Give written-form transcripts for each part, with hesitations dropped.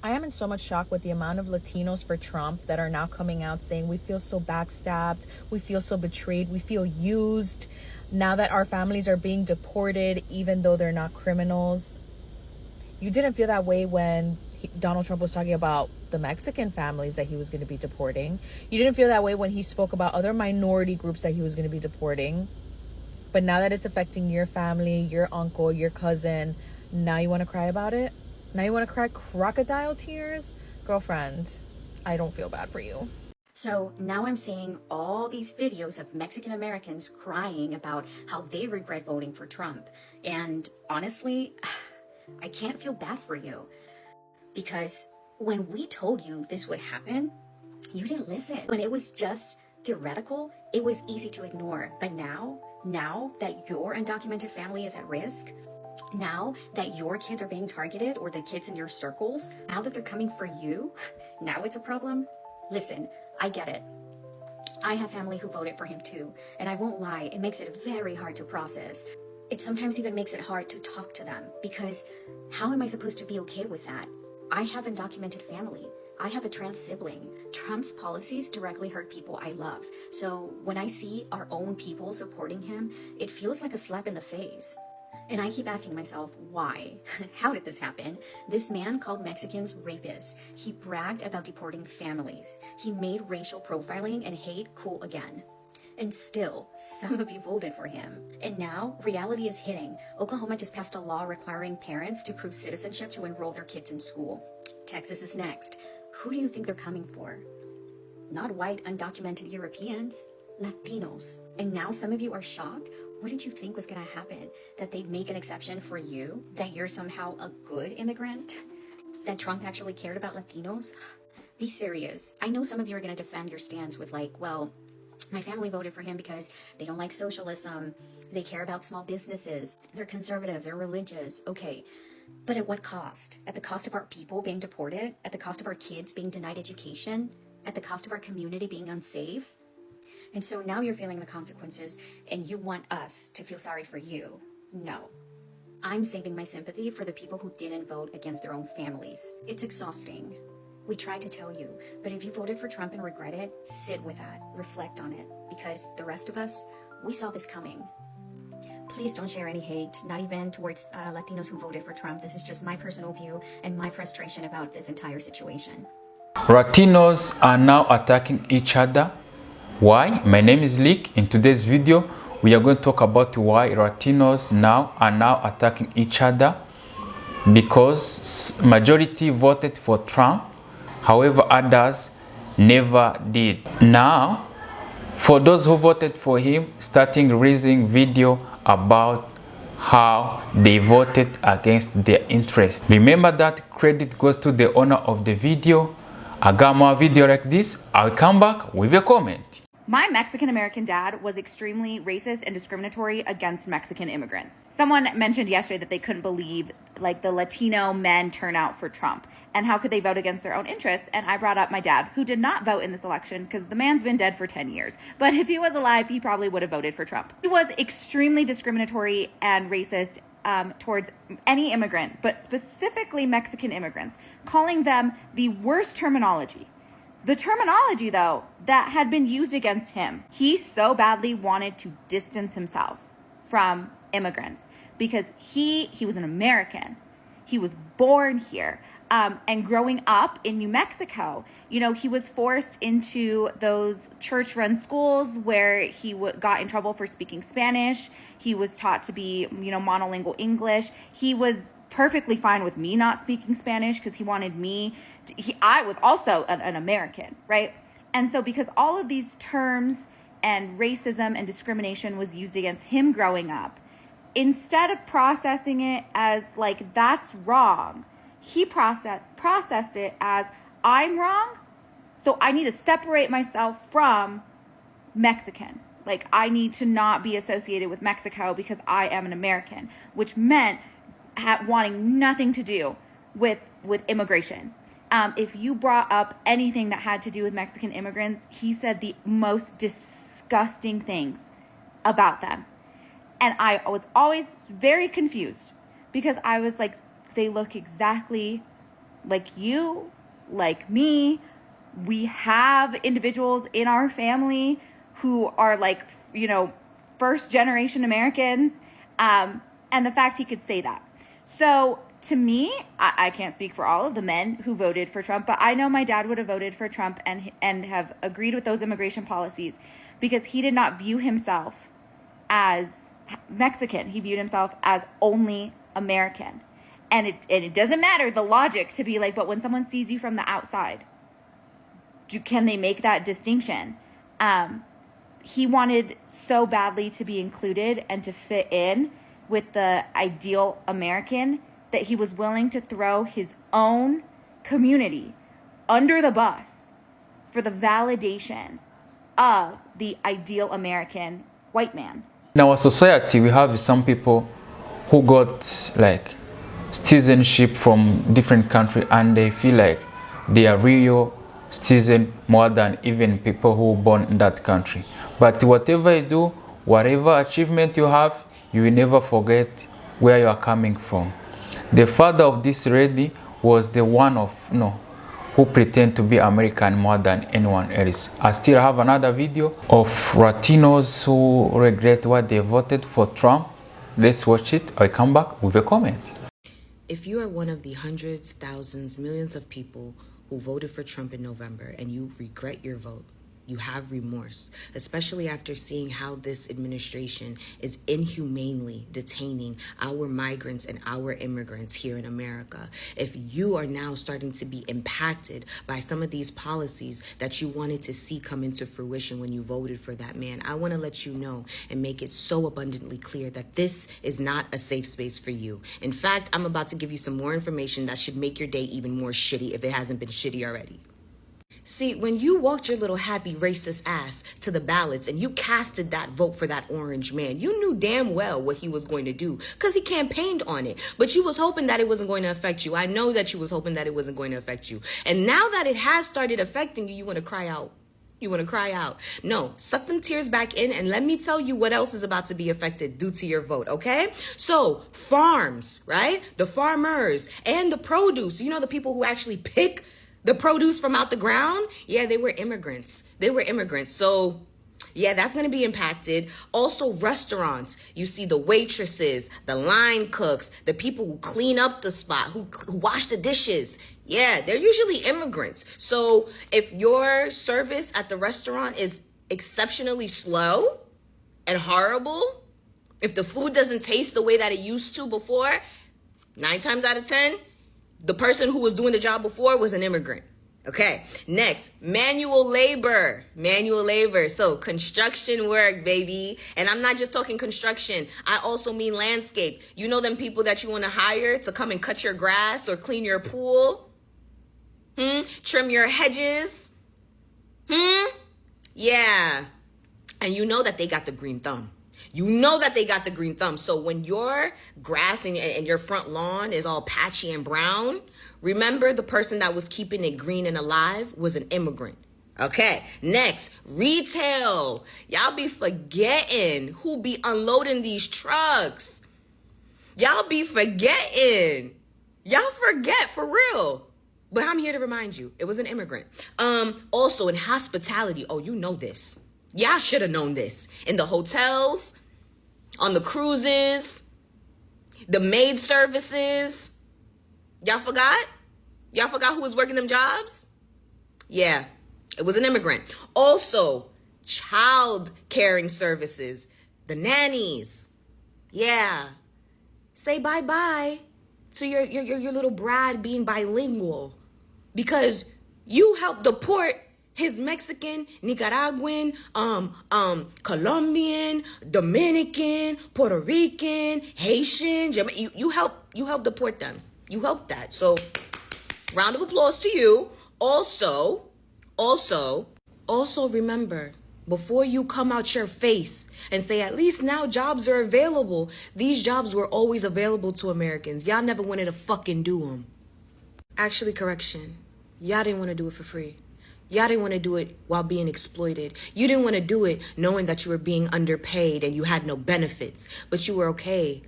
I am in so much shock with the amount of Latinos for Trump that are now coming out saying we feel so backstabbed, we feel so betrayed, we feel used now that our families are being deported even though they're not criminals. You didn't feel that way when Donald Trump was talking about the Mexican families that he was going to be deporting. You didn't feel that way when he spoke about other minority groups that he was going to be deporting. But now that it's affecting your family, your uncle, your cousin, now you want to cry about it? Now you want to cry crocodile tears? Girlfriend, I don't feel bad for you. So now I'm seeing all these videos of Mexican Americans crying about how they regret voting for Trump. And honestly, I can't feel bad for you. Because when we told you this would happen, you didn't listen. When it was just theoretical, it was easy to ignore. But now that your undocumented family is at risk, now that your kids are being targeted, or the kids in your circles, now that they're coming for you, now it's a problem. Listen, I get it. I have family who voted for him too, and I won't lie, it makes it very hard to process. It sometimes even makes it hard to talk to them, because how am I supposed to be okay with that? I have undocumented family. I have a trans sibling. Trump's policies directly hurt people I love. So when I see our own people supporting him, it feels like a slap in the face. And I keep asking myself, why? How did this happen? This man called Mexicans rapists. He bragged about deporting families. He made racial profiling and hate cool again. And still, some of you voted for him. And now, reality is hitting. Oklahoma just passed a law requiring parents to prove citizenship to enroll their kids in school. Texas is next. Who do you think they're coming for? Not white, undocumented Europeans, Latinos. And now some of you are shocked? What did you think was going to happen? That they'd make an exception for you? That you're somehow a good immigrant? That Trump actually cared about Latinos? Be serious. I know some of you are going to defend your stance with like, well, my family voted for him because they don't like socialism. They care about small businesses. They're conservative. They're religious. Okay. But at what cost? At the cost of our people being deported? At the cost of our kids being denied education? At the cost of our community being unsafe? And so now you're feeling the consequences and you want us to feel sorry for you. No. I'm saving my sympathy for the people who didn't vote against their own families. It's exhausting. We tried to tell you, but if you voted for Trump and regret it, sit with that, reflect on it, because the rest of us, we saw this coming. Please don't share any hate, not even towards Latinos who voted for Trump. This is just my personal view and my frustration about this entire situation. Latinos are now attacking each other. Why? My name is Lick. In today's video, we are going to talk about why Latinos are now attacking each other, because majority voted for Trump. However, others never did. Now, for those who voted for him, starting releasing video about how they voted against their interest. Remember that credit goes to the owner of the video. I got more video like this. I'll come back with a comment. My Mexican-American dad was extremely racist and discriminatory against Mexican immigrants. Someone mentioned yesterday that they couldn't believe like the Latino men turn out for Trump and how could they vote against their own interests. And I brought up my dad, who did not vote in this election because the man's been dead for 10 years. But if he was alive, he probably would have voted for Trump. He was extremely discriminatory and racist towards any immigrant, but specifically Mexican immigrants, calling them the worst terminology. The terminology, though, that had been used against him. He so badly wanted to distance himself from immigrants because he was an American. He was born here. And growing up in New Mexico, you know, he was forced into those church-run schools where he got in trouble for speaking Spanish. He was taught to be, you know, monolingual English. He was perfectly fine with me not speaking Spanish because he wanted me to, I was also an American, right? And so because all of these terms and racism and discrimination was used against him growing up, instead of processing it as like, that's wrong, he processed it as, I'm wrong, so I need to separate myself from Mexican. Like, I need to not be associated with Mexico because I am an American, which meant wanting nothing to do with immigration. If you brought up anything that had to do with Mexican immigrants, he said the most disgusting things about them. And I was always very confused because I was like, they look exactly like you, like me, we have individuals in our family who are like, you know, first generation Americans. And the fact he could say that. So to me, I can't speak for all of the men who voted for Trump, but I know my dad would have voted for Trump and have agreed with those immigration policies because he did not view himself as Mexican. He viewed himself as only American. And it doesn't matter the logic to be like, but when someone sees you from the outside, can they make that distinction? He wanted so badly to be included and to fit in with the ideal American that he was willing to throw his own community under the bus for the validation of the ideal American white man. In our society, we have some people who got like citizenship from different countries and they feel like they are real citizen more than even people who were born in that country. But whatever you do, whatever achievement you have, you will never forget where you are coming from. The father of this lady was the one of who pretend to be American more than anyone else. I still have another video of Latinos who regret what they voted for Trump. Let's watch it. I come back with a comment. If you are one of the hundreds, thousands, millions of people who voted for Trump in November and you regret your vote, you have remorse, especially after seeing how this administration is inhumanely detaining our migrants and our immigrants here in America. If you are now starting to be impacted by some of these policies that you wanted to see come into fruition when you voted for that man, I want to let you know and make it so abundantly clear that this is not a safe space for you. In fact, I'm about to give you some more information that should make your day even more shitty if it hasn't been shitty already. See, when you walked your little happy racist ass to the ballots and you casted that vote for that orange man, you knew damn well what he was going to do because he campaigned on it. But you was hoping that it wasn't going to affect you. I know that you was hoping that it wasn't going to affect you. And now that it has started affecting you, you want to cry out. You want to cry out. No, suck them tears back in and let me tell you what else is about to be affected due to your vote, okay? So, farms, right? The farmers and the produce, you know, the people who actually pick the produce from out the ground, yeah, they were immigrants. So, yeah, that's going to be impacted. Also, restaurants. You see the waitresses, the line cooks, the people who clean up the spot, who wash the dishes. Yeah, they're usually immigrants. So if your service at the restaurant is exceptionally slow and horrible, if the food doesn't taste the way that it used to before, 9 times out of 10, the person who was doing the job before was an immigrant. Okay, next, manual labor. So construction work, baby. And I'm not just talking construction. I also mean landscape. You know them people that you want to hire to come and cut your grass or clean your pool? Trim your hedges? Yeah. And you know that they got the green thumb. So when your grass and your front lawn is all patchy and brown, remember the person that was keeping it green and alive was an immigrant. Okay, next, retail. Y'all be forgetting who be unloading these trucks. Y'all forget for real. But I'm here to remind you, it was an immigrant. Also in hospitality, oh, you know this. Y'all should have known this. In the hotels, on the cruises, the maid services. Y'all forgot? Who was working them jobs? Yeah, it was an immigrant. Also, child caring services, the nannies. Yeah. Say bye-bye to your little Brad being bilingual because you helped deport his Mexican, Nicaraguan, Colombian, Dominican, Puerto Rican, Haitian, you help deport them. You helped that. So, round of applause to you. Also remember, before you come out your face and say, at least now jobs are available, these jobs were always available to Americans. Y'all never wanted to fucking do them. Actually, correction. Y'all didn't want to do it for free. Y'all didn't want to do it while being exploited. You didn't want to do it knowing that you were being underpaid and you had no benefits. But you were okay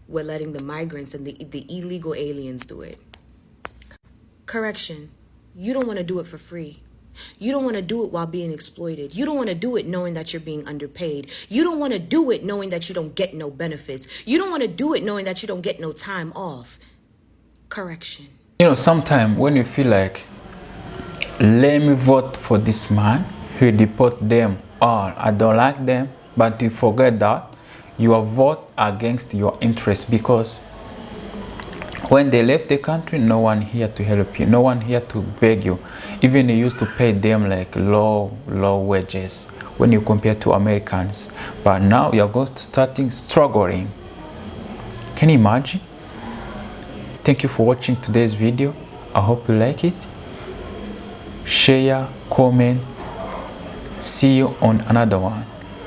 with letting the migrants and the illegal aliens do it. Correction, you don't want to do it for free. You don't want to do it while being exploited. You don't want to do it knowing that you're being underpaid. You don't want to do it knowing that you don't get no benefits. You don't want to do it knowing that you don't get no time off. Correction. You know, sometimes when you feel like, let me vote for this man who deport them all, I don't like them, but you forget that you are vote against your interests, because when they left the country, no one here to help you, no one here to beg you. Even you used to pay them like low wages when you compare to Americans. But now you're going to starting struggling. Can you imagine? Thank you for watching today's video. I hope you like it. Share, comment. See you on another one.